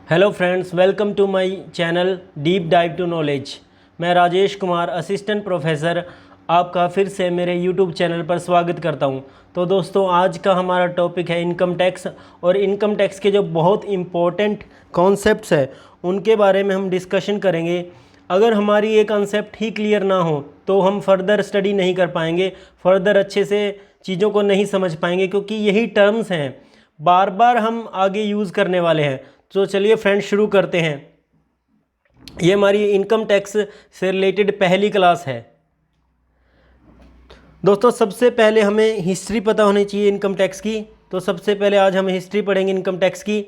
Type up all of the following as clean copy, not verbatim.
Hello friends, welcome to my channel deep dive to knowledge. मैं Rajesh Kumar, assistant professor, आपका फिर से मेरे यूट्यूब चैनल पर स्वागत करता हूं। तो दोस्तों, आज का हमारा टॉपिक है इनकम टैक्स, और इनकम टैक्स के जो बहुत इम्पोर्टेंट कॉन्सेप्ट्स हैं उनके बारे में हम डिस्कशन करेंगे। अगर हमारी ये कॉन्सेप्ट ही क्लियर ना हो तो हम फर्दर स्टडी नहीं कर पाएंगे, फर्दर अच्छे से चीज़ों को नहीं समझ पाएंगे, क्योंकि यही टर्म्स हैं बार बार हम आगे यूज़ करने वाले हैं। तो चलिए फ्रेंड्स, शुरू करते हैं। ये हमारी इनकम टैक्स से रिलेटेड पहली क्लास है। दोस्तों, सबसे पहले हमें हिस्ट्री पता होनी चाहिए इनकम टैक्स की। तो सबसे पहले आज हम हिस्ट्री पढ़ेंगे इनकम टैक्स की।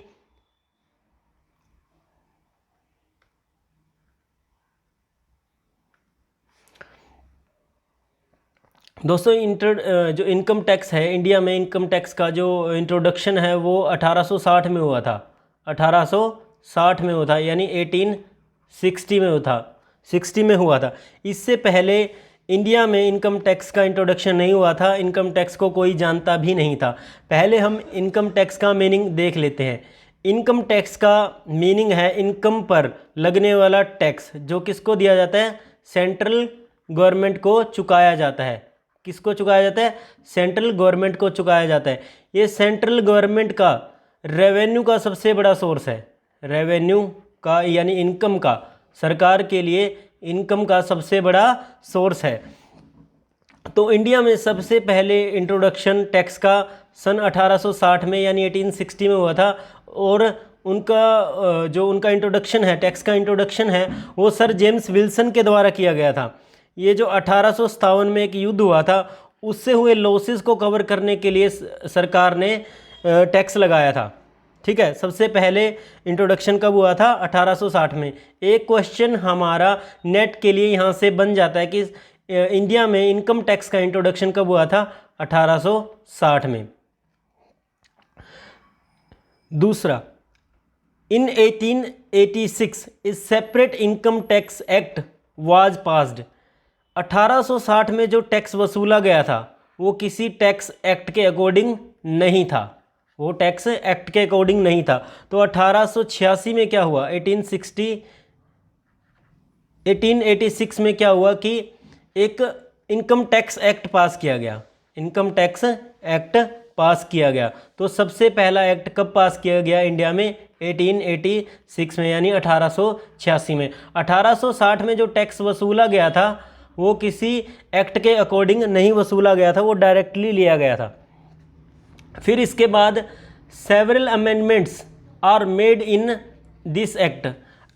दोस्तों, जो इनकम टैक्स है इंडिया में, इनकम टैक्स का जो इंट्रोडक्शन है वो 1860 में हुआ था। 1860 में हुआ था, यानी 1860 में हुआ था, 60 में हुआ था। इससे पहले इंडिया में इनकम टैक्स का इंट्रोडक्शन नहीं हुआ था, इनकम टैक्स को कोई जानता भी नहीं था। पहले हम इनकम टैक्स का मीनिंग देख लेते हैं। इनकम टैक्स का मीनिंग है इनकम पर लगने वाला टैक्स, जो किसको दिया जाता है? सेंट्रल गवर्नमेंट को चुकाया जाता है। किसको चुकाया जाता है? सेंट्रल गवर्नमेंट को चुकाया जाता है। ये सेंट्रल गवर्नमेंट का रेवेन्यू का सबसे बड़ा सोर्स है। रेवेन्यू का यानी इनकम का, सरकार के लिए इनकम का सबसे बड़ा सोर्स है। तो इंडिया में सबसे पहले इंट्रोडक्शन टैक्स का सन 1860 में यानी 1860 में हुआ था। और उनका इंट्रोडक्शन है, टैक्स का इंट्रोडक्शन है, वो सर जेम्स विल्सन के द्वारा किया गया था। ये जो 1857 में एक युद्ध हुआ था, उससे हुए लॉसेस को कवर करने के लिए सरकार ने टैक्स लगाया था। ठीक है, सबसे पहले इंट्रोडक्शन कब हुआ था? 1860 में। एक क्वेश्चन हमारा नेट के लिए यहाँ से बन जाता है कि इंडिया में इनकम टैक्स का इंट्रोडक्शन कब हुआ था? 1860 में। दूसरा, इन 1886 is separate income tax act was passed. 1860 में जो टैक्स वसूला गया था वो किसी टैक्स एक्ट के अकॉर्डिंग नहीं था, वो टैक्स एक्ट के अकॉर्डिंग नहीं था। तो 1886 में क्या हुआ? 1886 में क्या हुआ कि एक इनकम टैक्स एक्ट पास किया गया। इनकम टैक्स एक्ट पास किया गया। तो सबसे पहला एक्ट कब पास किया गया इंडिया में? 1886 में, यानी 1886 में। 1860 में जो टैक्स वसूला गया था वो किसी एक्ट के अकॉर्डिंग नहीं वसूला गया था, वो डायरेक्टली लिया गया था। फिर इसके बाद several amendments are made in this act.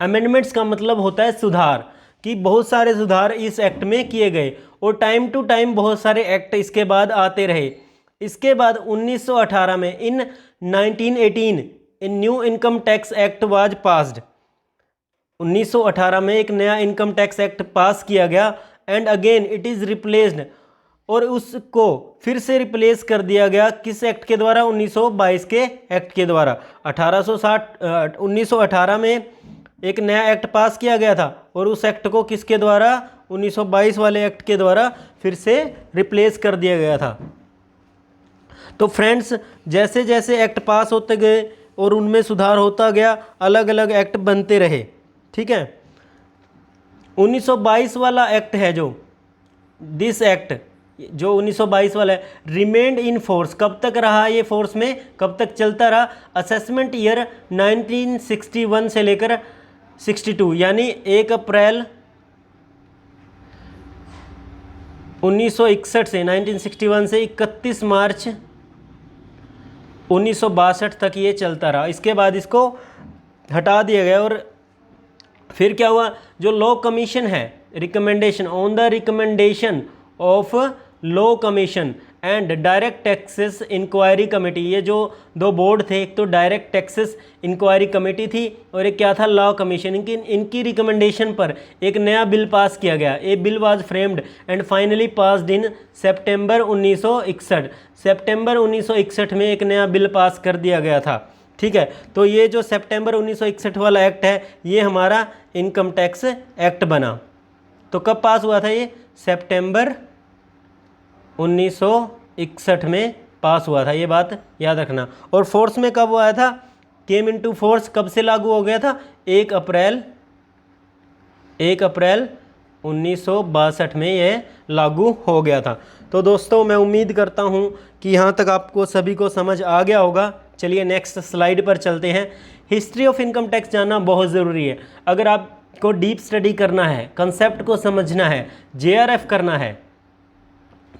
Amendments का मतलब होता है सुधार, कि बहुत सारे सुधार इस एक्ट में किए गए, और टाइम टू टाइम बहुत सारे एक्ट इसके बाद आते रहे। इसके बाद 1918 में in 1918 in new income tax act was passed. 1918 में एक नया इनकम टैक्स एक्ट पास किया गया, and again it is replaced, और उसको फिर से रिप्लेस कर दिया गया किस एक्ट के द्वारा? 1922 के एक्ट के द्वारा। 1918 में एक नया एक्ट पास किया गया था, और उस एक्ट को किसके द्वारा? 1922 वाले एक्ट के द्वारा फिर से रिप्लेस कर दिया गया था। तो फ्रेंड्स, जैसे जैसे एक्ट पास होते गए और उनमें सुधार होता गया, अलग अलग एक्ट बनते रहे। ठीक है, 1922 वाला एक्ट है जो दिस एक्ट, जो 1922 वाला है, रिमेंड इन फोर्स। कब तक रहा ये फोर्स में? कब तक चलता रहा? असेसमेंट ईयर 1961 से लेकर 62, यानी 1 अप्रैल 1961 से 1961 से 31 मार्च 1962 तक ये चलता रहा। इसके बाद इसको हटा दिया गया। और फिर क्या हुआ? जो लॉ कमीशन है, recommendation on the recommendation of law commission and direct taxes inquiry committee, ये जो दो बोर्ड थे, एक तो डायरेक्ट टैक्सेस इंक्वायरी कमेटी थी और एक क्या था? Law commission. इनकी रिकमेंडेशन पर एक नया बिल पास किया गया। A bill was framed and finally passed in September 1961। सितंबर 1961 में एक नया बिल पास कर दिया गया था। ठीक है, तो ये जो सितंबर 1961 वाला एक्ट है, ये हमारा इनकम टैक्स एक्ट बना। तो कब पास हुआ था ये? सितंबर 1961 में पास हुआ था, ये बात याद रखना। और फोर्स में कब हुआ था? केम इनटू फोर्स कब से लागू हो गया था? 1 अप्रैल 1962 में यह लागू हो गया था। तो दोस्तों मैं उम्मीद करता हूँ कि यहाँ तक आपको सभी को समझ आ गया होगा। चलिए नेक्स्ट स्लाइड पर चलते हैं। हिस्ट्री ऑफ इनकम टैक्स जानना बहुत ज़रूरी है। अगर आपको डीप स्टडी करना है, कंसेप्ट को समझना है, जेआरएफ करना है,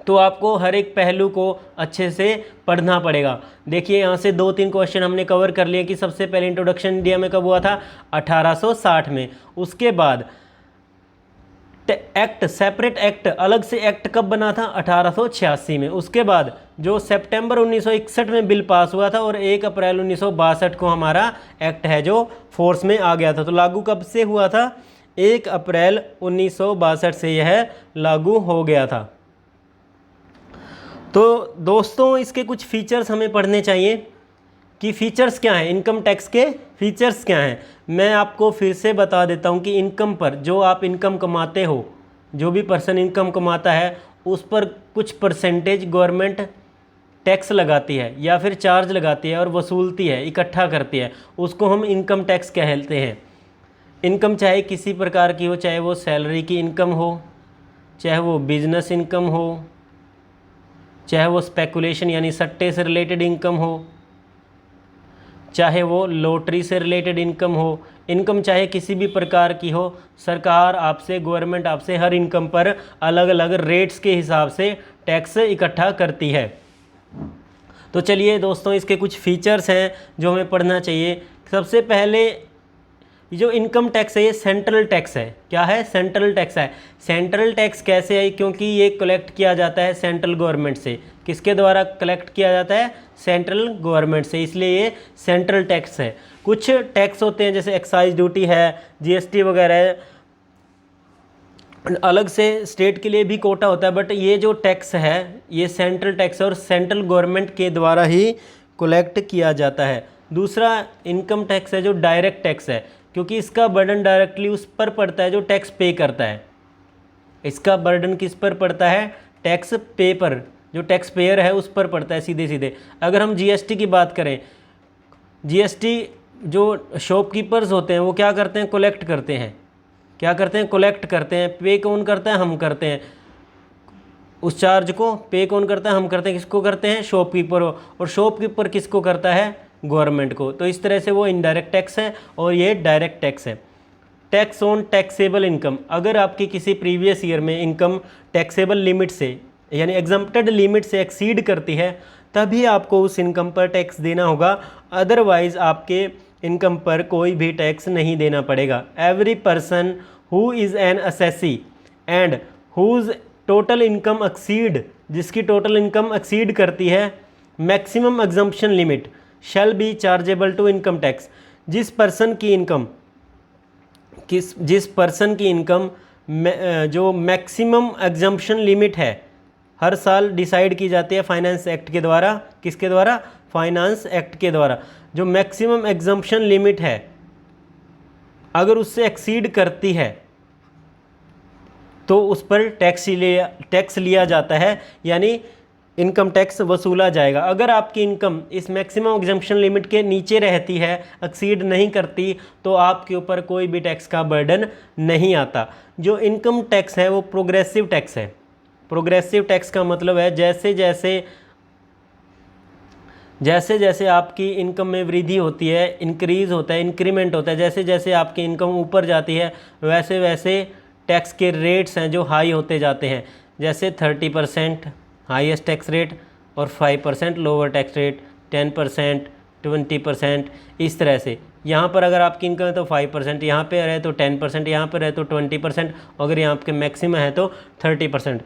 तो आपको हर एक पहलू को अच्छे से पढ़ना पड़ेगा। देखिए यहाँ से 2-3 क्वेश्चन हमने कवर कर लिए कि सबसे पहले इंट्रोडक्शन इंडिया में कब हुआ था? 1860 में। उसके बाद एक्ट, सेपरेट एक्ट, अलग से एक्ट कब बना था? 1886 में। उसके बाद जो सितंबर 1961 में बिल पास हुआ था और 1 अप्रैल 1962 को हमारा एक्ट है जो फोर्स में आ गया था। तो लागू कब से हुआ था? 1 अप्रैल 1962 से यह लागू हो गया था। तो दोस्तों इसके कुछ फीचर्स हमें पढ़ने चाहिए कि फीचर्स क्या हैं, इनकम टैक्स के फीचर्स क्या हैं। मैं आपको फिर से बता देता हूं कि इनकम पर, जो आप इनकम कमाते हो, जो भी पर्सन इनकम कमाता है उस पर कुछ परसेंटेज गवर्नमेंट टैक्स लगाती है या फिर चार्ज लगाती है और वसूलती है, इकट्ठा करती है, उसको हम इनकम टैक्स कहते हैं। इनकम चाहे किसी प्रकार की हो, चाहे वो सैलरी की इनकम हो, चाहे वो बिजनेस इनकम हो, चाहे वो स्पेकुलेशन यानी सट्टे से रिलेटेड इनकम हो, चाहे वो लॉटरी से रिलेटेड इनकम हो। इनकम चाहे किसी भी प्रकार की हो, सरकार आपसे, गवर्नमेंट आपसे हर इनकम पर अलग अलग रेट्स के हिसाब से टैक्स इकट्ठा करती है। तो चलिए दोस्तों इसके कुछ फीचर्स हैं जो हमें पढ़ना चाहिए। सबसे पहले जो इनकम टैक्स है ये सेंट्रल टैक्स है। क्या है? सेंट्रल टैक्स है। सेंट्रल टैक्स कैसे है? क्योंकि ये कलेक्ट किया जाता है सेंट्रल गवर्नमेंट से। किसके द्वारा कलेक्ट किया जाता है? सेंट्रल गवर्नमेंट से, इसलिए ये सेंट्रल टैक्स है। कुछ टैक्स होते हैं जैसे एक्साइज ड्यूटी है, जीएसटी वगैरह, अलग से स्टेट के लिए भी कोटा होता है, बट ये जो टैक्स है ये सेंट्रल टैक्स है और सेंट्रल गवर्नमेंट के द्वारा ही कलेक्ट किया जाता है। दूसरा इनकम टैक्स है जो डायरेक्ट टैक्स है, क्योंकि इसका बर्डन डायरेक्टली उस पर पड़ता है जो टैक्स पे करता है। इसका बर्डन किस पर पड़ता है? टैक्स पे पर, जो टैक्स पेयर है उस पर पड़ता है सीधे सीधे। अगर हम जीएसटी की बात करें, जीएसटी जो शॉपकीपर्स होते हैं वो क्या करते हैं? कलेक्ट करते हैं। क्या करते हैं? कलेक्ट करते हैं। पे कौन करता है? हम करते हैं। उस चार्ज को पे कौन करता है? हम करते हैं। किसको करते हैं? शॉपकीपर। और शॉपकीपर किसको करता है? गवर्नमेंट को। तो इस तरह से वो इनडायरेक्ट टैक्स है और ये डायरेक्ट टैक्स है। टैक्स ऑन टैक्सेबल इनकम, अगर आपकी किसी प्रीवियस ईयर में इनकम टैक्सेबल लिमिट से यानी एग्जम्प्टेड लिमिट से एक्सीड करती है तभी आपको उस इनकम पर टैक्स देना होगा, अदरवाइज आपके इनकम पर कोई भी टैक्स नहीं देना पड़ेगा। Every person who is an assessee and whose total income exceed, जिसकी टोटल इनकम एक्सीड करती है maximum exemption limit shall be chargeable to income tax. जिस पर्सन की इनकम जो मैक्सिमम एग्जम्पशन लिमिट है हर साल डिसाइड की जाती है फाइनेंस एक्ट के द्वारा। किसके द्वारा? फाइनेंस एक्ट के द्वारा। जो मैक्सिमम एग्जम्पशन लिमिट है अगर उससे एक्सीड करती है तो उस पर टैक्स लिया जाता है, यानी इनकम टैक्स वसूला जाएगा। अगर आपकी इनकम इस मैक्सिमम एग्जम्पशन लिमिट के नीचे रहती है, एक्सीड नहीं करती, तो आपके ऊपर कोई भी टैक्स का बर्डन नहीं आता। जो इनकम टैक्स है वो प्रोग्रेसिव टैक्स है। प्रोग्रेसिव टैक्स का मतलब है जैसे जैसे आपकी इनकम में वृद्धि होती है, इंक्रीज़ होता है, इंक्रीमेंट होता है, जैसे जैसे आपकी इनकम ऊपर जाती है वैसे वैसे टैक्स के रेट्स हैं जो हाई होते जाते हैं। जैसे 30% हाईएस्ट टैक्स रेट और 5% लोअर टैक्स रेट, 10%, 20%, इस तरह से। यहाँ पर अगर आपकी इनकम है तो 5%, यहाँ पे रहे तो 10%, यहाँ पर रहे तो 20%, अगर यहाँ आपके मैक्सिमम है तो 30%।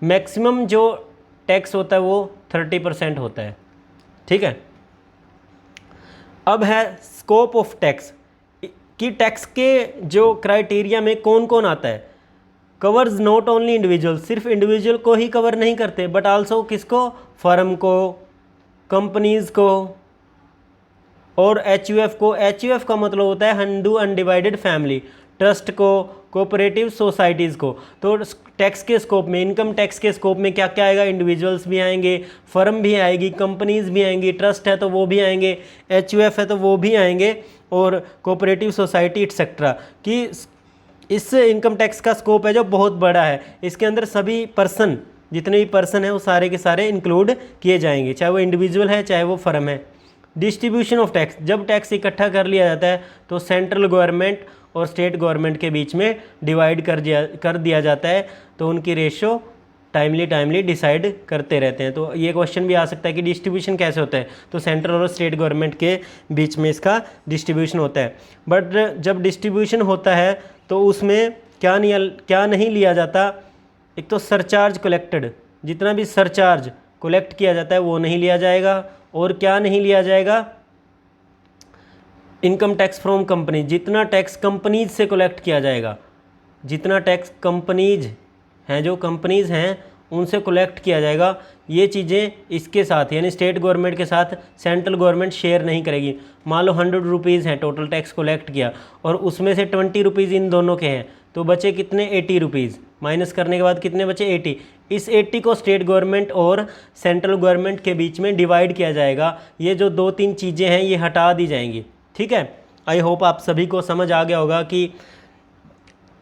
मैक्सिमम जो टैक्स होता है वो 30% होता है। ठीक है। अब है स्कोप ऑफ टैक्स कि टैक्स के जो क्राइटेरिया में कौन कौन आता है। कवर्स नॉट ओनली इंडिविजुअल, सिर्फ इंडिविजुअल को ही कवर नहीं करते बट आल्सो किसको? फर्म को, कंपनीज को और एचयूएफ को। एचयूएफ का मतलब होता है हिंदू अनडिवाइडेड फैमिली, ट्रस्ट को, कोऑपरेटिव सोसाइटीज़ को। तो टैक्स के स्कोप में, इनकम टैक्स के स्कोप में क्या क्या आएगा? इंडिविजुअल्स भी आएंगे, फर्म भी आएगी, कंपनीज भी आएंगी, ट्रस्ट है तो वो भी आएंगे, एचयूएफ है तो वो भी आएंगे, और कोऑपरेटिव सोसाइटी एटसेट्रा। कि इस इनकम टैक्स का स्कोप है जो बहुत बड़ा है, इसके अंदर सभी पर्सन, जितने भी पर्सन हैं वो सारे के सारे इंक्लूड किए जाएंगे, चाहे वो इंडिविजुअल है चाहे वो फर्म है। डिस्ट्रीब्यूशन ऑफ टैक्स, जब टैक्स इकट्ठा कर लिया जाता है तो सेंट्रल गवर्नमेंट और स्टेट गवर्नमेंट के बीच में डिवाइड कर दिया जाता है, तो उनकी रेशो टाइमली डिसाइड करते रहते हैं। तो ये क्वेश्चन भी आ सकता है कि डिस्ट्रीब्यूशन कैसे होता है, तो सेंट्रल और स्टेट गवर्नमेंट के बीच में इसका डिस्ट्रीब्यूशन होता है। बट जब डिस्ट्रीब्यूशन होता है तो उसमें क्या नहीं लिया जाता? एक तो सरचार्ज कलेक्टेड, जितना भी सरचार्ज कलेक्ट किया जाता है वो नहीं लिया जाएगा, और क्या नहीं लिया जाएगा? इनकम टैक्स फ्रॉम कंपनी, जितना टैक्स कंपनीज से कलेक्ट किया जाएगा, जितना टैक्स कंपनीज हैं, जो कंपनीज हैं उनसे कलेक्ट किया जाएगा, ये चीज़ें इसके साथ यानी स्टेट गवर्नमेंट के साथ सेंट्रल गवर्नमेंट शेयर नहीं करेगी। मान लो 100 रुपीज़ हैं टोटल टैक्स कलेक्ट किया, और उसमें से 20 रुपीज़ इन दोनों के हैं, तो बचे कितने? 80 रुपीज़। माइनस करने के बाद कितने बचे? 80। इस 80 को स्टेट गवर्नमेंट और सेंट्रल गवर्नमेंट के बीच में डिवाइड किया जाएगा। ये जो 2-3 चीज़ें हैं ये हटा दी जाएंगी। ठीक है, आई होप आप सभी को समझ आ गया होगा कि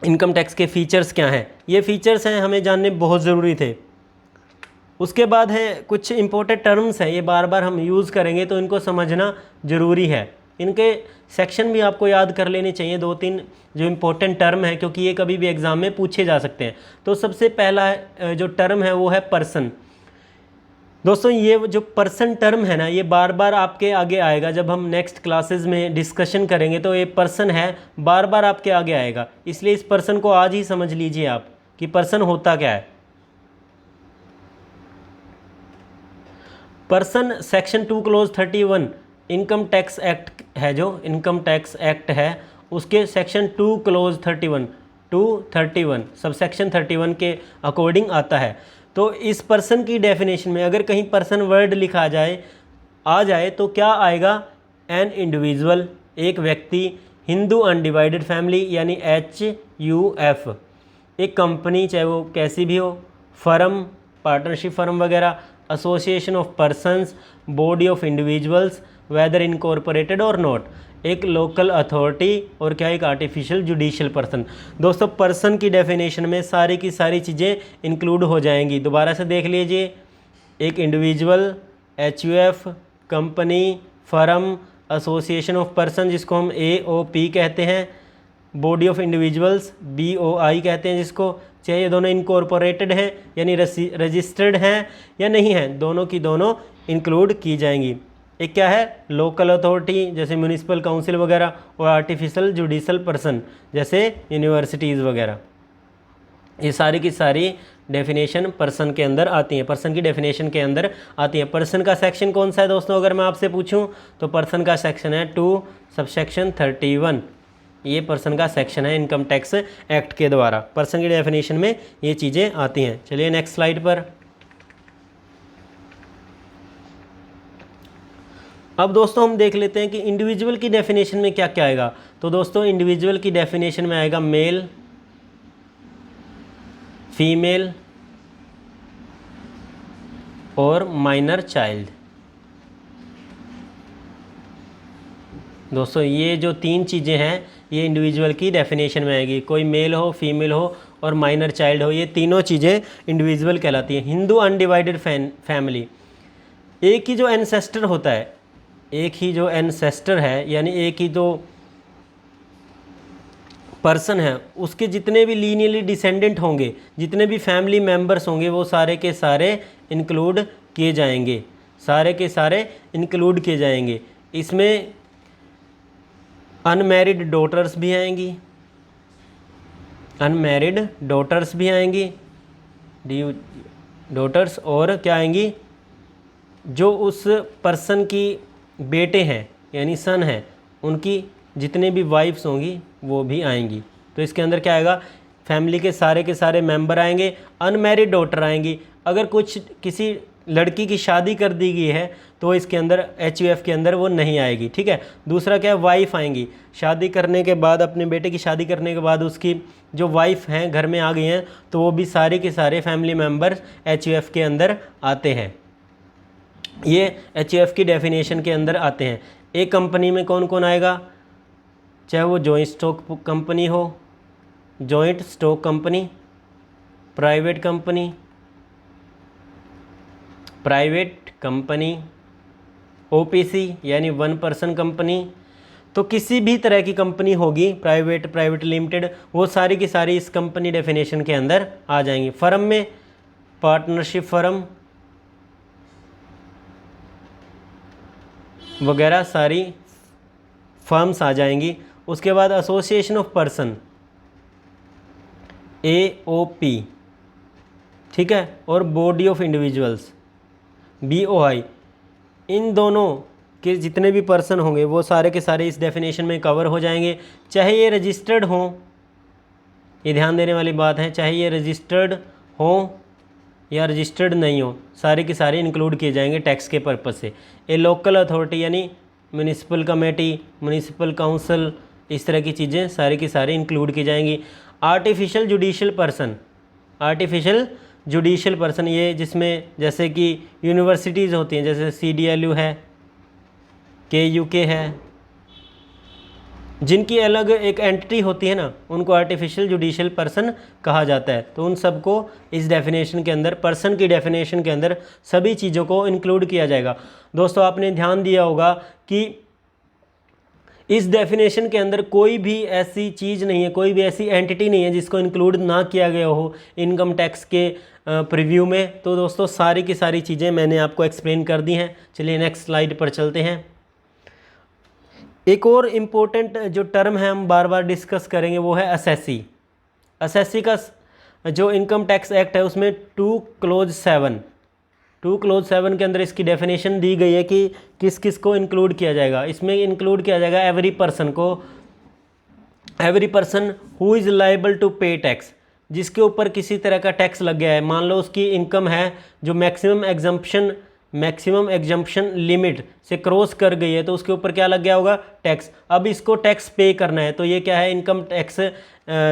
इनकम टैक्स के फीचर्स क्या हैं। ये फीचर्स हैं, हमें जानने बहुत ज़रूरी थे। उसके बाद है कुछ इंपॉर्टेंट टर्म्स हैं, ये बार बार हम यूज़ करेंगे तो इनको समझना ज़रूरी है। इनके सेक्शन भी आपको याद कर लेने चाहिए, 2-3 जो इम्पोर्टेंट टर्म है, क्योंकि ये कभी भी एग्ज़ाम में पूछे जा सकते हैं। तो सबसे पहला जो टर्म है वो है पर्सन। दोस्तों ये जो पर्सन टर्म है ना, ये बार बार आपके आगे आएगा। जब हम नेक्स्ट क्लासेस में डिस्कशन करेंगे तो ये पर्सन है बार बार आपके आगे आएगा, इसलिए इस पर्सन को आज ही समझ लीजिए आप कि पर्सन होता क्या है। Person section 2 close 31 income tax act है, जो इनकम टैक्स एक्ट है उसके सेक्शन 2 क्लोज 31 सब सेक्शन 31 के अकॉर्डिंग आता है। तो इस पर्सन की डेफिनेशन में अगर कहीं पर्सन वर्ड लिखा आ जाए तो क्या आएगा? एन इंडिविजुअल, एक व्यक्ति, हिंदू अनडिवाइडेड फैमिली यानी HUF, एक कंपनी चाहे वो कैसी भी हो, फर्म, पार्टनरशिप फर्म वगैरह, association of persons, body of individuals weather incorporated और नॉट, एक लोकल अथॉरिटी, और क्या एक आर्टिफिशियल जुडिशियल पर्सन। दोस्तों पर्सन की डेफिनेशन में सारी की सारी चीज़ें इंक्लूड हो जाएंगी। दोबारा से देख लीजिए, एक individual, HUF, company, firm, association of person जिसको हम AOP कहते हैं, बॉडी ऑफ इंडिविजुअल्स BOI कहते हैं जिसको, चाहे ये दोनों इनकॉर्पोरेटेड हैं यानी रजिस्टर्ड हैं या नहीं हैं, दोनों की दोनों इंक्लूड की जाएंगी। एक क्या है? लोकल अथॉरिटी जैसे म्यूनिसिपल काउंसिल वगैरह, और आर्टिफिशियल जुडिशियल पर्सन जैसे यूनिवर्सिटीज़ वगैरह। ये सारी की सारी डेफिनेशन पर्सन के अंदर आती हैं, पर्सन की डेफिनेशन के अंदर आती हैं। पर्सन का सेक्शन कौन सा है दोस्तों? अगर मैं आपसे पूछूं तो पर्सन का सेक्शन है 2 सबसेक्शन 31। ये पर्सन का सेक्शन है इनकम टैक्स एक्ट के द्वारा। पर्सन की डेफिनेशन में ये चीज़ें आती हैं। चलिए नेक्स्ट स्लाइड पर। अब दोस्तों हम देख लेते हैं कि इंडिविजुअल की डेफिनेशन में क्या क्या आएगा। तो दोस्तों इंडिविजुअल की डेफिनेशन में आएगा मेल, फीमेल और माइनर चाइल्ड। दोस्तों ये जो 3 चीज़ें हैं ये इंडिविजुअल की डेफिनेशन में आएगी। कोई मेल हो, फीमेल हो और माइनर चाइल्ड हो, ये तीनों चीज़ें इंडिविजुअल कहलाती हैं। हिंदू अनडिवाइडेड फैमिली, एक ही जो एंसेस्टर होता है, एक ही जो एंसेस्टर है यानी एक ही जो पर्सन है, उसके जितने भी लीनियरली डिसेंडेंट होंगे, जितने भी फैमिली मेम्बर्स होंगे, वो सारे के सारे इंक्लूड किए जाएंगे, सारे के सारे इंक्लूड किए जाएंगे। इसमें अनमैरिड डॉटर्स भी आएंगी, अनमैरिड डॉटर्स भी आएंगी, डॉटर्स, और क्या आएंगी? जो उस पर्सन की बेटे हैं यानी सन हैं, उनकी जितने भी वाइफ्स होंगी वो भी आएंगी। तो इसके अंदर क्या आएगा? फैमिली के सारे मेंबर आएंगे। अनमैरिड डॉटर आएंगी। अगर किसी लड़की की शादी कर दी गई है तो इसके अंदर HUF के अंदर वो नहीं आएगी, ठीक है। दूसरा क्या है, वाइफ आएंगी, शादी करने के बाद, अपने बेटे की शादी करने के बाद उसकी जो वाइफ हैं घर में आ गई हैं, तो वो भी सारे के सारे फैमिली मेम्बर HUF के अंदर आते हैं, ये HUF की डेफिनेशन के अंदर आते हैं। एक कंपनी में कौन कौन आएगा, चाहे वो जॉइंट स्टॉक कंपनी हो, joint stock company, private company, OPC यानी वन पर्सन कंपनी, तो किसी भी तरह की कंपनी होगी, प्राइवेट लिमिटेड, वो सारी की सारी इस कंपनी डेफिनेशन के अंदर आ जाएंगी। फर्म में पार्टनरशिप फर्म वगैरह सारी फर्म्स आ जाएंगी। उसके बाद एसोसिएशन ऑफ पर्सन, AOP, ठीक है, और बॉडी ऑफ इंडिविजुअल्स, BOI, इन दोनों के जितने भी पर्सन होंगे वो सारे के सारे इस डेफिनेशन में कवर हो जाएंगे। चाहे ये रजिस्टर्ड हों, ये ध्यान देने वाली बात है, चाहे ये रजिस्टर्ड हों या रजिस्टर्ड नहीं हो, सारे के सारे इंक्लूड किए जाएंगे टैक्स के पर्पज़ से। ए लोकल अथॉरिटी यानी म्यूनिसिपल कमेटी, म्यूनिसिपल काउंसिल, इस तरह की चीज़ें सारी की सारी इंक्लूड की जाएंगी। आर्टिफिशियल जुडिशियल पर्सन, ये जिसमें जैसे कि यूनिवर्सिटीज़ होती हैं, जैसे CDLU है, KUK है, जिनकी अलग एक एंटिटी होती है ना, उनको आर्टिफिशियल जुडिशियल पर्सन कहा जाता है। तो उन सबको इस डेफिनेशन के अंदर, पर्सन की डेफिनेशन के अंदर सभी चीज़ों को इंक्लूड किया जाएगा। दोस्तों आपने ध्यान दिया होगा कि इस डेफिनेशन के अंदर कोई भी ऐसी चीज़ नहीं है, कोई भी ऐसी एंटिटी नहीं है जिसको इंक्लूड ना किया गया हो इनकम टैक्स के प्रीव्यू में। तो दोस्तों सारी की सारी चीज़ें मैंने आपको एक्सप्लेन कर दी हैं। चलिए नेक्स्ट स्लाइड पर चलते हैं। एक और इम्पोर्टेंट जो टर्म है हम बार बार डिस्कस करेंगे वो है असेसी का जो इनकम टैक्स एक्ट है उसमें 2 क्लोज 7 के अंदर इसकी डेफिनेशन दी गई है कि किस किस को इंक्लूड किया जाएगा। इसमें इंक्लूड किया जाएगा every person who is liable to pay tax, जिसके ऊपर किसी तरह का टैक्स लग गया है। मान लो उसकी इनकम है जो मैक्सिमम एग्जम्पशन लिमिट से क्रॉस कर गई है, तो उसके ऊपर क्या लग गया होगा, टैक्स। अब इसको टैक्स पे करना है, तो ये क्या है, इनकम टैक्स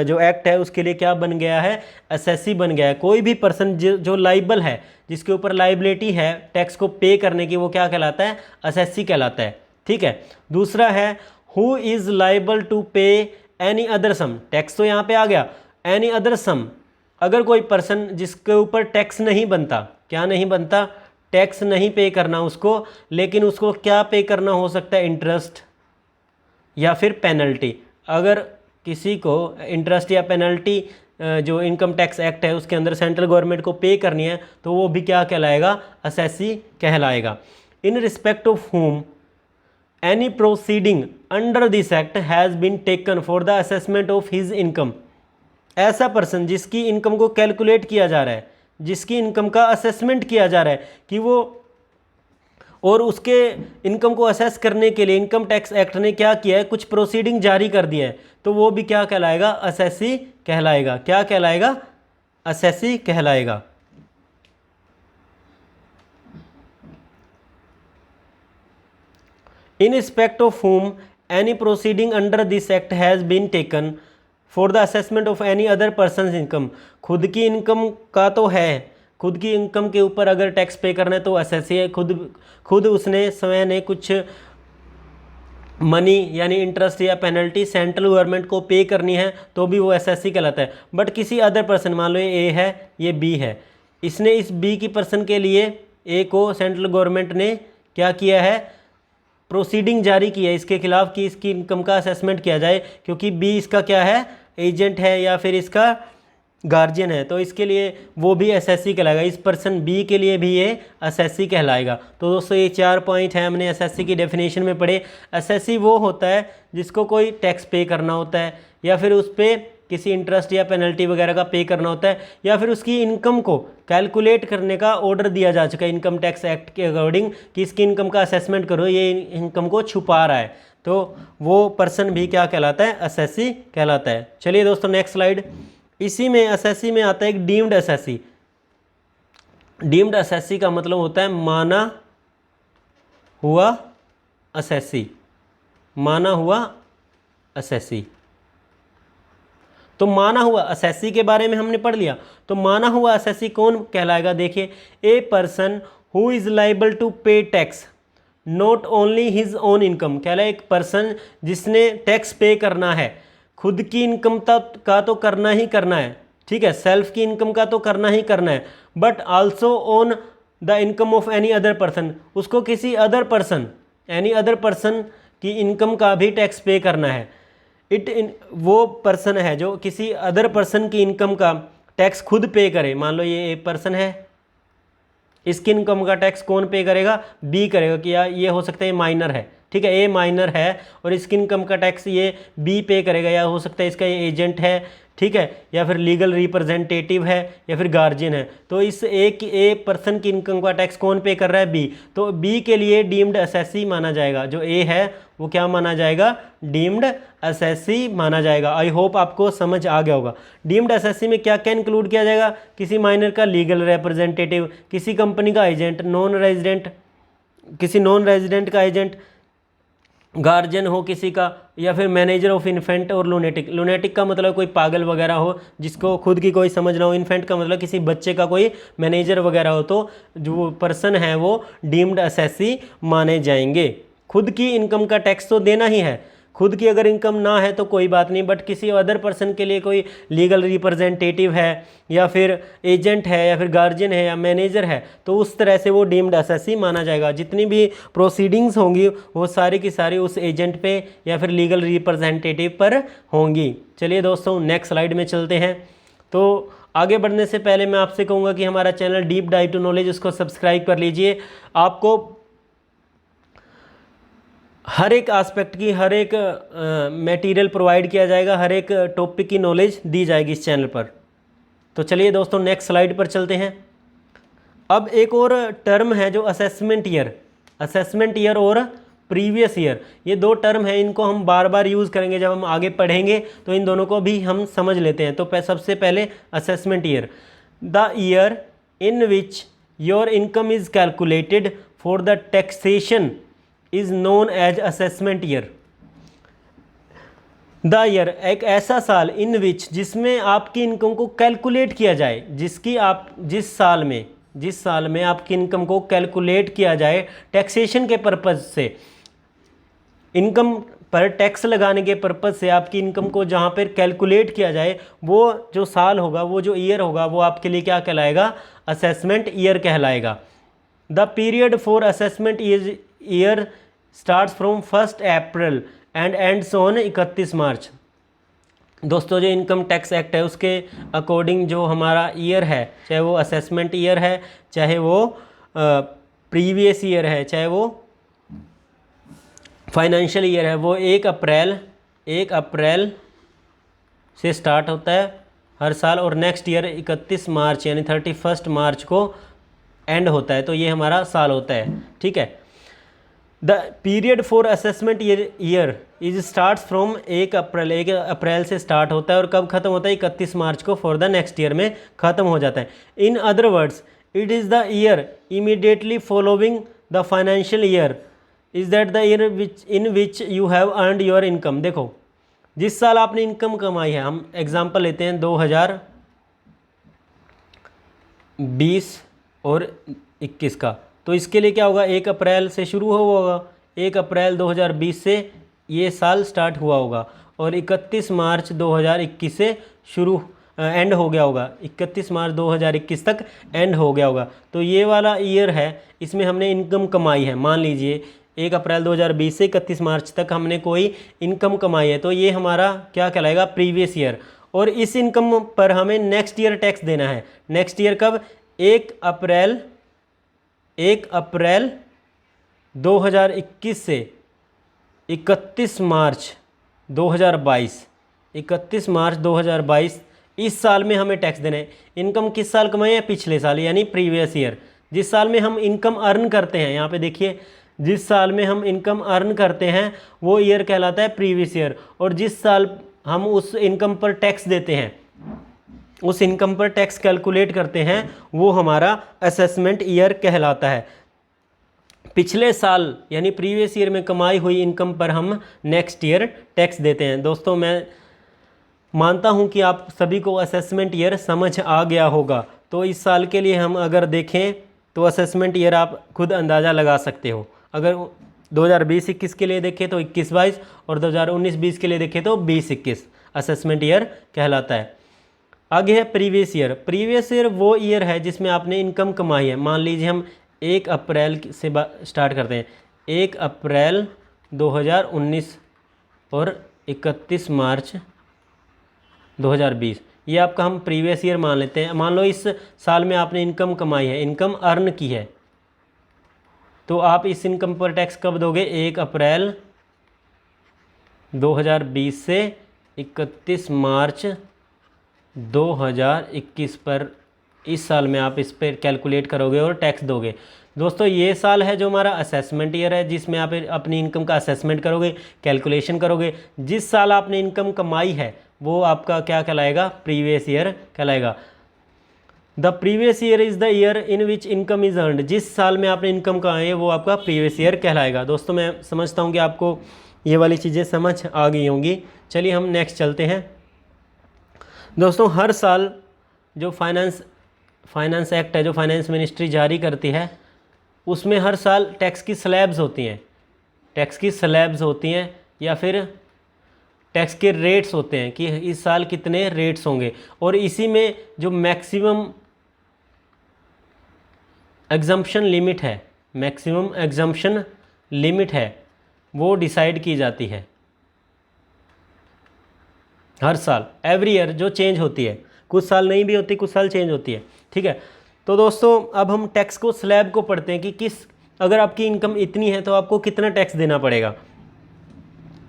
जो एक्ट है उसके लिए क्या बन गया है, असेसी बन गया है। कोई भी पर्सन जो लाइबल है, जिसके ऊपर लाइबिलिटी है टैक्स को पे करने की, वो क्या कहलाता है, असेसी कहलाता है, ठीक है। दूसरा है हु इज़ लाइबल टू पे एनी अदर सम, टैक्स तो यहाँ पे आ गया, एनी अदर सम, अगर कोई पर्सन जिसके ऊपर टैक्स नहीं बनता, क्या नहीं बनता, टैक्स नहीं पे करना उसको, लेकिन उसको क्या पे करना हो सकता है, इंटरेस्ट या फिर पेनल्टी। अगर किसी को इंटरेस्ट या पेनल्टी जो इनकम टैक्स एक्ट है उसके अंदर सेंट्रल गवर्नमेंट को पे करनी है, तो वो भी क्या कहलाएगा, असेसी कहलाएगा। In respect of whom any proceeding under this act has been taken for the assessment of his income, ऐसा पर्सन जिसकी इनकम को कैलकुलेट किया जा रहा है, जिसकी इनकम का असेसमेंट किया जा रहा है कि वो, और उसके इनकम को असेस करने के लिए इनकम टैक्स एक्ट ने क्या किया है, कुछ प्रोसीडिंग जारी कर दिया है, तो वो भी क्या कहलाएगा, असेसी कहलाएगा। क्या कहलाएगा, असेसी कहलाएगा। In respect of whom any proceeding under this act has been taken for the assessment of any other person's income, खुद की इनकम का तो है, खुद की इनकम के ऊपर अगर टैक्स पे करना है तो असेसी है, खुद उसने स्वयं ने कुछ मनी यानी इंटरेस्ट या पेनल्टी सेंट्रल गवर्नमेंट को पे करनी है, तो भी वो असेसी कहलाता है। बट किसी अदर पर्सन, मान लो ये ए है, ये बी है, इसने इस बी की पर्सन के लिए ए को सेंट्रल गवर्नमेंट ने क्या किया है, प्रोसीडिंग जारी की है इसके खिलाफ कि इसकी इनकम का असेसमेंट किया जाए, क्योंकि बी इसका क्या है, एजेंट है या फिर इसका गार्जियन है, तो इसके लिए वो भी असेसी कहलाएगा। इस पर्सन बी के लिए भी ये असेसी कहलाएगा। तो दोस्तों ये 4 पॉइंट हैं हमने असेसी की डेफिनेशन में पढ़े। असेसी वो होता है जिसको कोई टैक्स पे करना होता है, या फिर उस पर किसी इंटरेस्ट या पेनल्टी वगैरह का पे करना होता है, या फिर उसकी इनकम को कैलकुलेट करने का ऑर्डर दिया जा चुका है इनकम टैक्स एक्ट के अकॉर्डिंग कि इसकी इनकम का असेसमेंट करो, ये इनकम को छुपा रहा है, तो वो पर्सन भी क्या कहलाता है, असेसी कहलाता है। चलिए दोस्तों नेक्स्ट स्लाइड। इसी में असेसी में आता है एक डीम्ड असेसी। डीम्ड असेसी का मतलब होता है माना हुआ असेसी, माना हुआ असेसी। तो माना हुआ असेसी के बारे में हमने पढ़ लिया। तो माना हुआ असेसी कौन कहलाएगा? देखिए, a person who is liable to pay tax not only his own income, कहला एक पर्सन जिसने टैक्स पे करना है, खुद की इनकम का तो करना ही करना है, ठीक है, सेल्फ की इनकम का तो करना ही करना है, but also on the income of any other person, उसको किसी other person, any other person की इनकम का भी टैक्स पे करना है। वो पर्सन है जो किसी अदर पर्सन की इनकम का टैक्स खुद पे करे। मान लो ये एक पर्सन है, इसकी इनकम का टैक्स कौन पे करेगा? बी करेगा। कि या ये हो सकता है माइनर है, ठीक है, ए माइनर है और इसकी इनकम का टैक्स ये बी पे करेगा, या हो सकता है इसका ये एजेंट है, ठीक है, या फिर लीगल रिप्रेजेंटेटिव है, या फिर गार्जियन है। तो इस ए पर्सन की इनकम का टैक्स कौन पे कर रहा है? बी। तो बी के लिए डीम्ड असेसी माना जाएगा। जो ए है वो क्या माना जाएगा? डीम्ड असेसी माना जाएगा। आई होप आपको समझ आ गया होगा। डीम्ड असेसी में क्या क्या इंक्लूड किया जाएगा? किसी माइनर का लीगल रिप्रेजेंटेटिव, किसी कंपनी का एजेंट, किसी नॉन रेजिडेंट का एजेंट, गार्जियन हो किसी का, या फिर मैनेजर ऑफ इन्फेंट और लूनेटिक। लूनेटिक का मतलब कोई पागल वगैरह हो जिसको खुद की कोई समझ ना हो। इन्फेंट का मतलब किसी बच्चे का कोई मैनेजर वगैरह हो। तो जो पर्सन है वो डीम्ड असेसी माने जाएंगे। खुद की इनकम का टैक्स तो देना ही है, खुद की अगर इनकम ना है तो कोई बात नहीं, बट किसी अदर पर्सन के लिए कोई लीगल रिप्रेजेंटेटिव है, या फिर एजेंट है, या फिर गार्जियन है, या मैनेजर है, तो उस तरह से वो डीम्ड असेसी माना जाएगा। जितनी भी प्रोसीडिंग्स होंगी वो सारी की सारी उस एजेंट पे या फिर लीगल रिप्रेजेंटेटिव पर होंगी। चलिए दोस्तों, नेक्स्ट स्लाइड में चलते हैं। तो आगे बढ़ने से पहले मैं आपसे कहूँगा कि हमारा channel deep dive to knowledge, उसको सब्सक्राइब कर लीजिए। आपको हर एक एस्पेक्ट की, हर एक मटेरियल प्रोवाइड किया जाएगा, हर एक टॉपिक की नॉलेज दी जाएगी इस चैनल पर। तो चलिए दोस्तों, नेक्स्ट स्लाइड पर चलते हैं। अब एक और टर्म है जो असेसमेंट ईयर और प्रीवियस ईयर, ये दो टर्म है, इनको हम बार बार यूज़ करेंगे जब हम आगे पढ़ेंगे, तो इन दोनों को भी हम समझ लेते हैं। तो सबसे पहले assessment year, the year in which your income is calculated for the taxation is known as assessment year. The year, एक ऐसा साल, इन विच, जिसमें आपकी इनकम को कैलकुलेट किया जाए, जिस साल में आपकी इनकम को कैलकुलेट किया जाए टैक्सेशन के पर्पज़ से, इनकम पर टैक्स लगाने के पर्पज़ से आपकी इनकम को जहाँ पर कैलकुलेट किया जाए, वो जो साल होगा, वो जो ईयर होगा, वो आपके लिए क्या कहलाएगा? असेसमेंट ईयर कहलाएगा। The period for assessment year starts from 1 April and ends on 31 मार्च। दोस्तों, जो इनकम टैक्स एक्ट है उसके अकॉर्डिंग जो हमारा ईयर है, चाहे वो असेसमेंट ईयर है, चाहे वो प्रीवियस ईयर है, चाहे वो फाइनेंशियल ईयर है, वो 1 अप्रैल से स्टार्ट होता है हर साल, और नेक्स्ट ईयर 31 मार्च यानी 31 मार्च को एंड होता है। तो ये हमारा साल होता है, ठीक है। The period for assessment year is starts from 1 अप्रैल से स्टार्ट होता है, और कब खत्म होता है? 31 मार्च को फॉर द नेक्स्ट ईयर में ख़त्म हो जाता है। In other words, it is the year immediately following the financial year is that the year in which you have earned your income. देखो, जिस साल आपने इनकम कमाई है, हम एग्जाम्पल लेते हैं 2020 और 21 का, तो इसके लिए क्या होगा? 1 अप्रैल से शुरू हुआ होगा, 1 अप्रैल 2020 से ये साल स्टार्ट हुआ होगा, और 31 मार्च 2021 से शुरू एंड हो गया होगा, 31 मार्च 2021 तक एंड हो गया होगा। तो ये वाला ईयर है, इसमें हमने इनकम कमाई है। मान लीजिए 1 अप्रैल 2020 से 31 मार्च तक हमने कोई इनकम कमाई है, तो ये हमारा क्या कहलाएगा? Previous year. और इस इनकम पर हमें नेक्स्ट ईयर टैक्स देना है। नेक्स्ट ईयर कब? 1 अप्रैल 2021 से 31 मार्च 2022, 31 मार्च 2022, इस साल में हमें टैक्स देना है। इनकम किस साल कमाई है? पिछले साल, यानी प्रीवियस ईयर। जिस साल में हम इनकम अर्न करते हैं, यहाँ पे देखिए, जिस साल में हम इनकम अर्न करते हैं वो ईयर कहलाता है प्रीवियस ईयर, और जिस साल हम उस इनकम पर टैक्स देते हैं उस इनकम पर टैक्स कैलकुलेट करते हैं, वो हमारा असेसमेंट ईयर कहलाता है। पिछले साल यानी प्रीवियस ईयर में कमाई हुई इनकम पर हम नेक्स्ट ईयर टैक्स देते हैं। दोस्तों मैं मानता हूं कि आप सभी को असेसमेंट ईयर समझ आ गया होगा। तो इस साल के लिए हम अगर देखें तो असेसमेंट ईयर आप खुद अंदाज़ा लगा सकते हो। अगर 2020-21 के लिए देखें तो 21-22 और 2019-20 के लिए देखें तो 20-21 असेसमेंट ईयर कहलाता है। आगे है प्रीवियस ईयर। प्रीवियस ईयर वो ईयर है जिसमें आपने इनकम कमाई है। मान लीजिए हम 1 अप्रैल से स्टार्ट करते हैं, 1 अप्रैल 2019 और 31 मार्च 2020, ये आपका हम प्रीवियस ईयर मान लेते हैं। मान लो इस साल में आपने इनकम कमाई है, इनकम अर्न की है, तो आप इस इनकम पर टैक्स कब दोगे? 1 अप्रैल 2020 से 31 मार्च 2021 पर, इस साल में आप इस पर कैलकुलेट करोगे और टैक्स दोगे। दोस्तों ये साल है जो हमारा असेसमेंट ईयर है, जिसमें आप अपनी इनकम का असेसमेंट करोगे, कैलकुलेशन करोगे। जिस साल आपने इनकम कमाई है वो आपका क्या कहलाएगा? प्रीवियस ईयर कहलाएगा। The previous year is the year in which income is earned. जिस साल में आपने इनकम कमाई है वो आपका प्रीवियस ईयर कहलाएगा। दोस्तों मैं समझता हूँ कि आपको ये वाली चीज़ें समझ आ गई होंगी। चलिए हम नेक्स्ट चलते हैं। दोस्तों हर साल जो फाइनेंस एक्ट है, जो फाइनेंस मिनिस्ट्री जारी करती है, उसमें हर साल टैक्स की स्लैब्स होती हैं, टैक्स की स्लैब्स होती हैं या फिर टैक्स के रेट्स होते हैं कि इस साल कितने रेट्स होंगे। और इसी में जो मैक्सिमम एग्जम्पशन लिमिट है, मैक्सिमम एग्जम्पशन लिमिट है, वो डिसाइड की जाती है हर साल, एवरी ईयर, जो चेंज होती है। कुछ साल नहीं भी होती, कुछ साल चेंज होती है। ठीक है, तो दोस्तों अब हम टैक्स को स्लैब को पढ़ते हैं कि अगर आपकी इनकम इतनी है तो आपको कितना टैक्स देना पड़ेगा।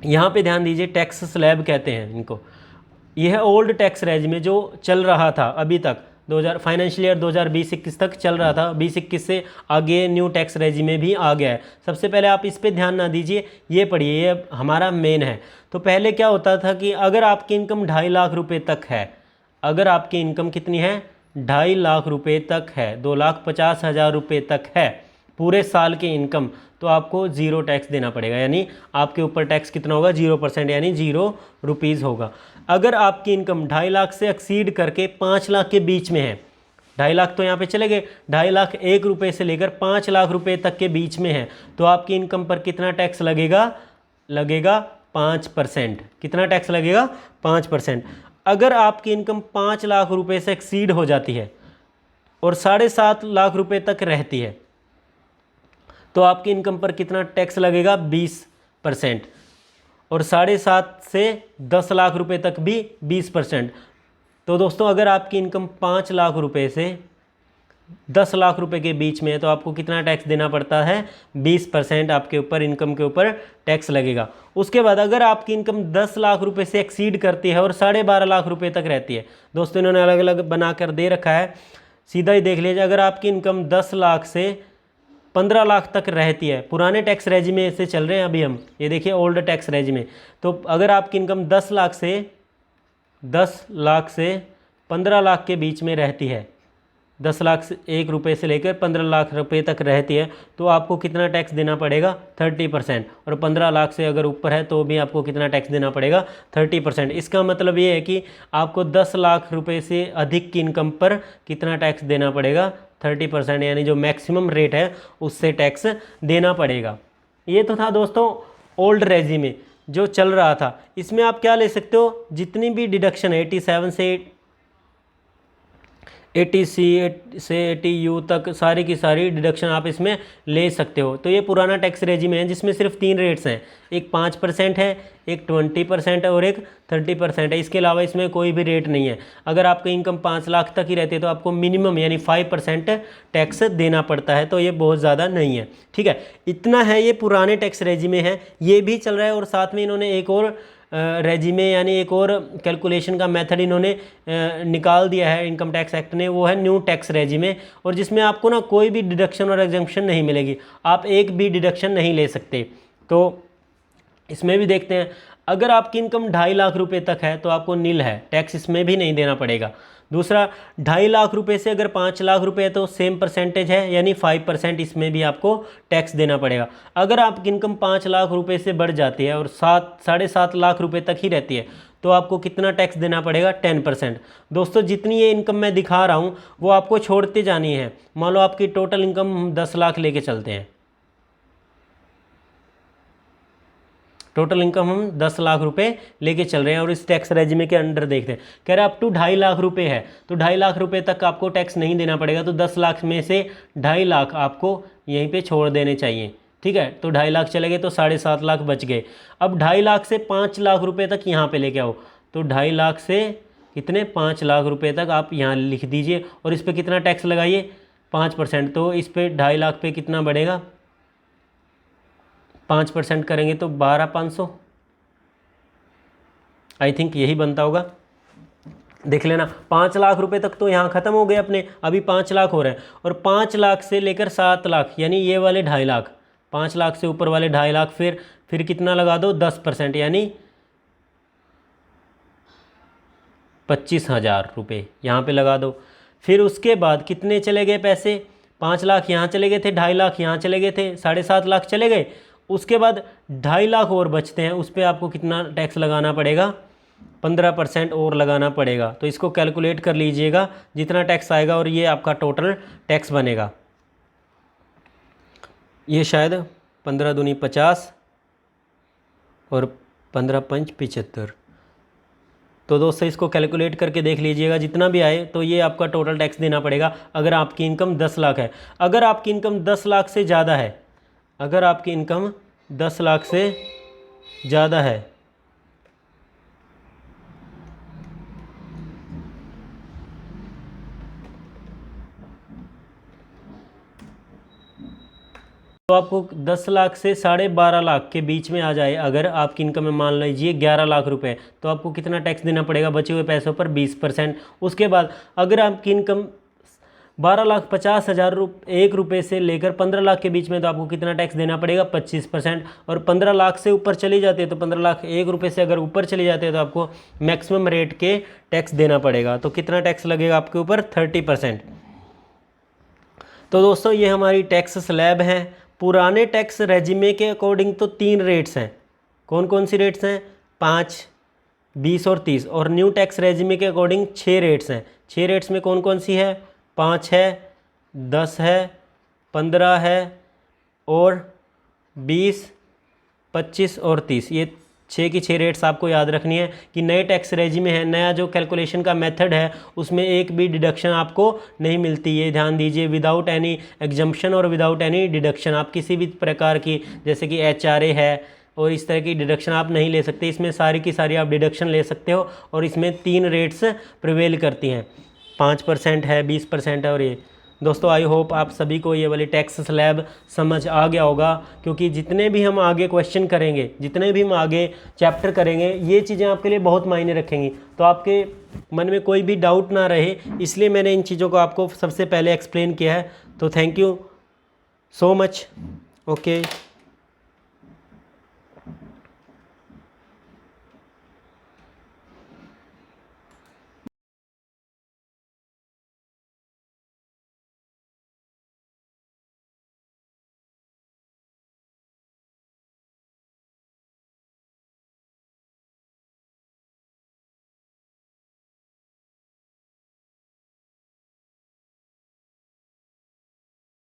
यहाँ पे ध्यान दीजिए, टैक्स स्लैब कहते हैं इनको। यह है ओल्ड टैक्स रेजिम जो चल रहा था अभी तक, 2000 फाइनेंशियल ईयर 2020-21 तक चल रहा था। 20-21 से आगे न्यू टैक्स रेजिम में भी आ गया है। सबसे पहले आप इस पे ध्यान ना दीजिए, ये पढ़िए, ये हमारा मेन है। तो पहले क्या होता था कि अगर आपकी इनकम 2.5 लाख रुपये तक है, अगर आपकी इनकम कितनी है? 2.5 लाख रुपये तक है, 2,50,000 रुपये तक है पूरे साल की इनकम, तो आपको ज़ीरो टैक्स देना पड़ेगा। यानी आपके ऊपर टैक्स कितना होगा? 0%, यानी 0 रुपीज़ होगा। अगर आपकी इनकम 2.5 लाख से एक्सीड करके 5 लाख के बीच में है, 2.5 लाख तो यहाँ पे चले गए, 2.5 लाख 1 रुपये से लेकर 5 लाख रुपये तक के बीच में है, तो आपकी इनकम पर कितना टैक्स लगेगा? लगेगा 5%। कितना टैक्स लगेगा? 5%। अगर आपकी इनकम 5 लाख रुपये से एक्सीड हो जाती है और 7.5 लाख रुपये तक रहती है, तो आपकी इनकम पर कितना टैक्स लगेगा? 20%। और 7.5 से 10 लाख रुपए तक भी 20%। तो दोस्तों अगर आपकी इनकम 5 लाख रुपए से 10 लाख रुपए के बीच में है तो आपको कितना टैक्स देना पड़ता है? 20% आपके ऊपर, इनकम के ऊपर टैक्स लगेगा। उसके बाद अगर आपकी इनकम 10 लाख रुपए से एक्सीड करती है और 12.5 लाख रुपए तक रहती है, दोस्तों इन्होंने अलग अलग बनाकर दे रखा है, सीधा ही देख लीजिए। अगर आपकी इनकम 10 लाख से 15 लाख तक रहती है, पुराने टैक्स रेजिमे से चल रहे हैं अभी हम, ये देखिए ओल्ड टैक्स रेजिमे। तो अगर आपकी इनकम 10 लाख से 15 लाख के बीच में रहती है, 10 लाख से 1 रुपये से लेकर 15 लाख रुपए तक रहती है, तो आपको कितना टैक्स देना पड़ेगा? 30%। और 15 लाख से अगर ऊपर है तो भी आपको कितना टैक्स देना पड़ेगा? 30%। इसका मतलब ये है कि आपको 10 लाख रुपए से अधिक की इनकम पर कितना टैक्स देना पड़ेगा? 30%, यानी जो मैक्सिमम रेट है उससे टैक्स देना पड़ेगा। ये तो था दोस्तों ओल्ड रेजिमे जो चल रहा था। इसमें आप क्या ले सकते हो? जितनी भी डिडक्शन है 87 से 80C से 80U तक सारी की सारी डिडक्शन आप इसमें ले सकते हो। तो ये पुराना टैक्स रेजिम है जिसमें सिर्फ 3 रेट्स हैं, एक 5% है, एक 20% है और एक 30% है। इसके अलावा इसमें कोई भी रेट नहीं है। अगर आपकी इनकम 5 लाख तक ही रहती है तो आपको मिनिमम यानी 5% टैक्स देना पड़ता है, तो ये बहुत ज़्यादा नहीं है। ठीक है, इतना है, ये पुराने टैक्स रेजिमे हैं, ये भी चल रहा है। और साथ में इन्होंने एक और रेजिमे यानी एक और कैलकुलेशन का मेथड इन्होंने निकाल दिया है इनकम टैक्स एक्ट ने, वो है न्यू टैक्स रेजिमे, और जिसमें आपको ना कोई भी डिडक्शन और एग्जम्पशन नहीं मिलेगी, आप एक भी डिडक्शन नहीं ले सकते। तो इसमें भी देखते हैं, अगर आपकी इनकम 2.5 लाख रुपए तक है तो आपको नील है, टैक्स इसमें भी नहीं देना पड़ेगा। दूसरा 2.5 लाख रुपए से अगर 5 लाख रुपए है तो सेम परसेंटेज है, यानी 5% इसमें भी आपको टैक्स देना पड़ेगा। अगर आपकी इनकम 5 लाख रुपए से बढ़ जाती है और 7.5 लाख रुपए तक ही रहती है तो आपको कितना टैक्स देना पड़ेगा? 10%। दोस्तों जितनी ये इनकम मैं दिखा रहा हूँ वो आपको छोड़ते जानी है। मान लो आपकी टोटल इनकम हम 10 लाख लेके चलते हैं, टोटल इनकम हम 10 लाख रुपए लेके चल रहे हैं और इस टैक्स रेजिमे के अंडर देखते हैं, कह रहे हैं अप टू 2.5 लाख रुपए है तो 2.5 लाख रुपए तक आपको टैक्स नहीं देना पड़ेगा। तो 10 लाख में से 2.5 लाख आपको यहीं पे छोड़ देने चाहिए, ठीक है। तो 2.5 लाख चले गए तो 7.5 लाख बच गए। अब 2.5 लाख से 5 लाख रुपए तक यहाँ पे लेके आओ, तो 2.5 लाख से कितने 5 लाख रुपए तक आप यहाँ लिख दीजिए और इस पर कितना टैक्स लगाइए? 5%। तो इस पर 2.5 लाख पे कितना बढ़ेगा? 5% करेंगे तो 12,500 आई थिंक यही बनता होगा। देख लेना 5 लाख रुपए तक तो यहाँ ख़त्म हो गए अपने, अभी 5 लाख हो रहे हैं और 5 लाख से लेकर 7 लाख यानी ये वाले 2.5 लाख, 5 लाख से ऊपर वाले 2.5 लाख, फिर कितना लगा दो? 10% यानी 25,000 रुपये यहाँ पे लगा दो। फिर उसके बाद कितने चले गए पैसे? 5 लाख यहाँ चले गए थे, 2.5 लाख यहाँ चले गए थे, 7.5 लाख चले गए। उसके बाद 2.5 लाख और बचते हैं, उस पर आपको कितना टैक्स लगाना पड़ेगा? 15% और लगाना पड़ेगा। तो इसको कैलकुलेट कर लीजिएगा जितना टैक्स आएगा और ये आपका टोटल टैक्स बनेगा। ये शायद 15 दूनी 50 और 15 पंच 75। तो दोस्तों इसको कैलकुलेट करके देख लीजिएगा, जितना भी आए तो ये आपका टोटल टैक्स देना पड़ेगा अगर आपकी इनकम 10 लाख है। अगर आपकी इनकम 10 लाख से ज़्यादा है, अगर आपकी इनकम 10 लाख से ज़्यादा है तो आपको 10 लाख से 12.5 लाख के बीच में आ जाए, अगर आपकी इनकम में मान लीजिए 11 लाख रुपए, तो आपको कितना टैक्स देना पड़ेगा? बचे हुए पैसों पर 20%। उसके बाद अगर आपकी इनकम 12,50,000 1 रुपये से लेकर 15 लाख के बीच में, तो आपको कितना टैक्स देना पड़ेगा? 25%। और 15 लाख से ऊपर चली जाती है तो 15 लाख 1 रुपये से अगर ऊपर चली जाती है तो आपको मैक्सिमम रेट के टैक्स देना पड़ेगा। तो कितना टैक्स लगेगा आपके ऊपर? 30%। तो दोस्तों ये हमारी टैक्स स्लैब हैं। पुराने टैक्स रेजिमे के अकॉर्डिंग तो 3 रेट्स हैं। कौन कौन सी रेट्स हैं? 5, 20 और 30। और न्यू टैक्स रेजिमे के अकॉर्डिंग 6 रेट्स हैं। 6 रेट्स में कौन कौन सी है? 5 है, 10 है, 15 है और 20, 25 और 30। ये 6 की 6 रेट्स आपको याद रखनी है कि नए टैक्स रेजिमे है, नया जो कैलकुलेशन का मेथड है उसमें एक भी डिडक्शन आपको नहीं मिलती। ये ध्यान दीजिए, विदाउट एनी एग्जम्पशन और विदाउट एनी डिडक्शन आप किसी भी प्रकार की, जैसे कि HRA है और इस तरह की डिडक्शन आप नहीं ले सकते। इसमें सारी की सारी आप डिडक्शन ले सकते हो और इसमें 3 रेट्स प्रिवेल करती हैं, 5% है, 20% है और ये। दोस्तों आई होप आप सभी को ये वाली टैक्स स्लैब समझ आ गया होगा, क्योंकि जितने भी हम आगे क्वेश्चन करेंगे, जितने भी हम आगे चैप्टर करेंगे, ये चीज़ें आपके लिए बहुत मायने रखेंगी। तो आपके मन में कोई भी डाउट ना रहे, इसलिए मैंने इन चीज़ों को आपको सबसे पहले एक्सप्लेन किया है। तो thank you so much. Okay.